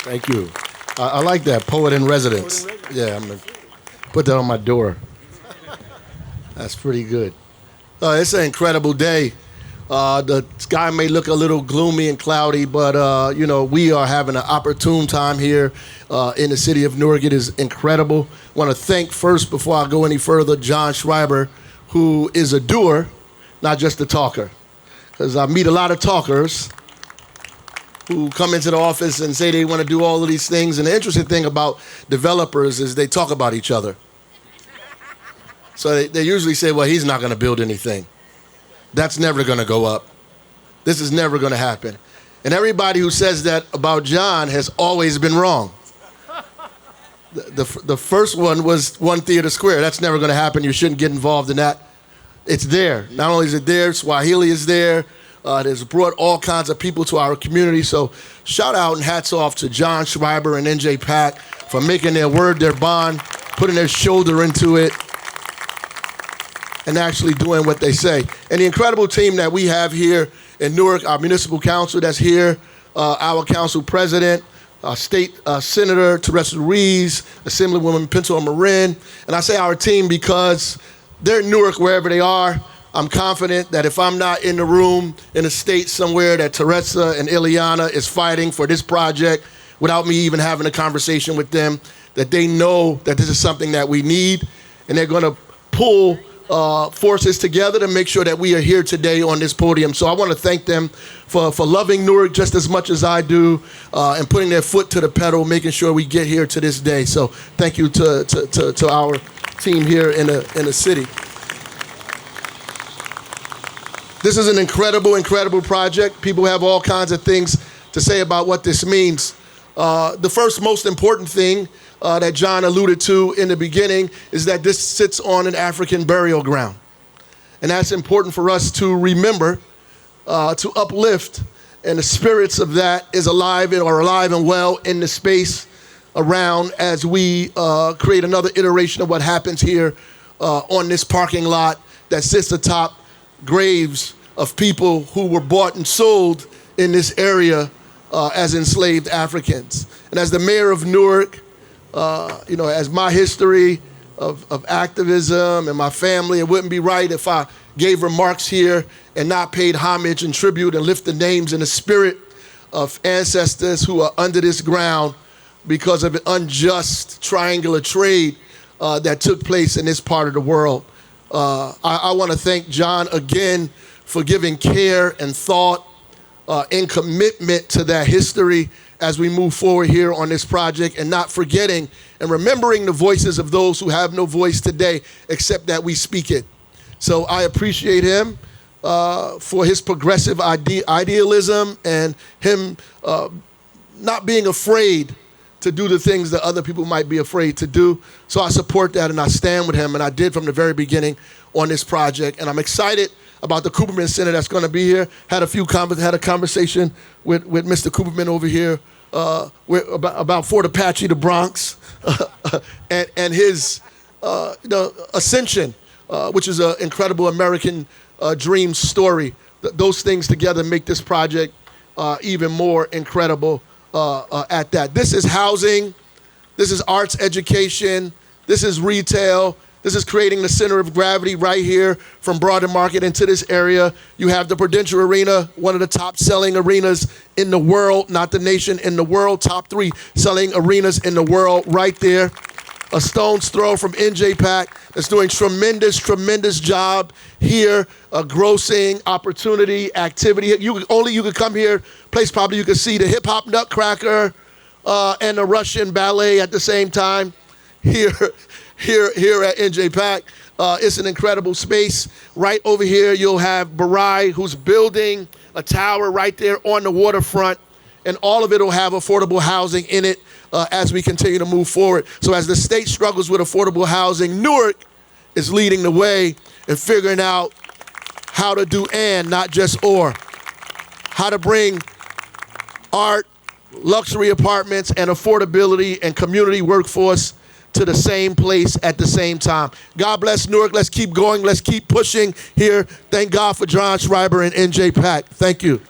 Thank you. I like that, poet in residence. Yeah, I'm going to put that on my door. That's pretty good. It's an incredible day. The sky may look a little gloomy and cloudy, but we are having an opportune time here in the city of Newark. It is incredible. I want to thank first, before I go any further, John Schreiber, who is a doer, not just a talker. Because I meet a lot of talkers who come into the office and say they want to do all of these things. And the interesting thing about developers is they talk about each other. So they usually say, well, he's not going to build anything. That's never going to go up. This is never going to happen. And everybody who says that about John has always been wrong. The first one was One Theater Square. That's never going to happen. You shouldn't get involved in that. It's there. Not only is it there, Swahili is there. It has brought all kinds of people to our community. So shout out and hats off to John Schreiber and NJ Pack for making their word their bond, putting their shoulder into it, and actually doing what they say. And the incredible team that we have here in Newark, our municipal council that's here, our council president, State Senator Teresa Ruiz, Assemblywoman Pinto Marin. And I say our team because they're in Newark wherever they are. I'm confident that if I'm not in the room in a state somewhere, that Teresa and Ileana is fighting for this project without me even having a conversation with them, that they know that this is something that we need, and they're going to pull forces together to make sure that we are here today on this podium. So I want to thank them for loving Newark just as much as I do, and putting their foot to the pedal, making sure we get here to this day. So thank you to our team here in the city. This is an incredible, incredible project. People have all kinds of things to say about what this means. The first most important thing that John alluded to in the beginning is that this sits on an African burial ground. And that's important for us to remember, to uplift, and the spirits of that is alive and well in the space around as we create another iteration of what happens here on this parking lot that sits atop graves of people who were bought and sold in this area as enslaved Africans. And as the mayor of Newark, as my history of activism and my family, it wouldn't be right if I gave remarks here and not paid homage and tribute and lift the names and the spirit of ancestors who are under this ground because of an unjust triangular trade that took place in this part of the world. I want to thank John again for giving care and thought and commitment to that history as we move forward here on this project, and not forgetting and remembering the voices of those who have no voice today except that we speak it. So I appreciate him for his progressive idealism and him not being afraid to do the things that other people might be afraid to do. So I support that and I stand with him, and I did from the very beginning on this project. And I'm excited about the Cooperman Center that's going to be here. Had a conversation with Mr. Cooperman over here about Fort Apache, the Bronx, and his ascension, which is an incredible American dream story. Those things together make this project even more incredible at that. This is housing, this is arts education, this is retail, this is creating the center of gravity right here from Broaden Market into this area. You have the Prudential Arena, one of the top selling arenas in the world, not the nation, in the world, top 3 selling arenas in the world right there. A stone's throw from NJ Pack that's doing tremendous job here, grossing opportunity, activity. You could come here, place probably you could see the hip hop Nutcracker and the Russian ballet at the same time here at NJ Pack. It's an incredible space. Right over here, you'll have Barai, who's building a tower right there on the waterfront, and all of it will have affordable housing in it as we continue to move forward. So as the state struggles with affordable housing, Newark is leading the way in figuring out how to do and, not just or. How to bring art, luxury apartments, and affordability and community workforce to the same place at the same time. God bless Newark. Let's keep going. Let's keep pushing here. Thank God for John Schreiber and NJ Pack. Thank you.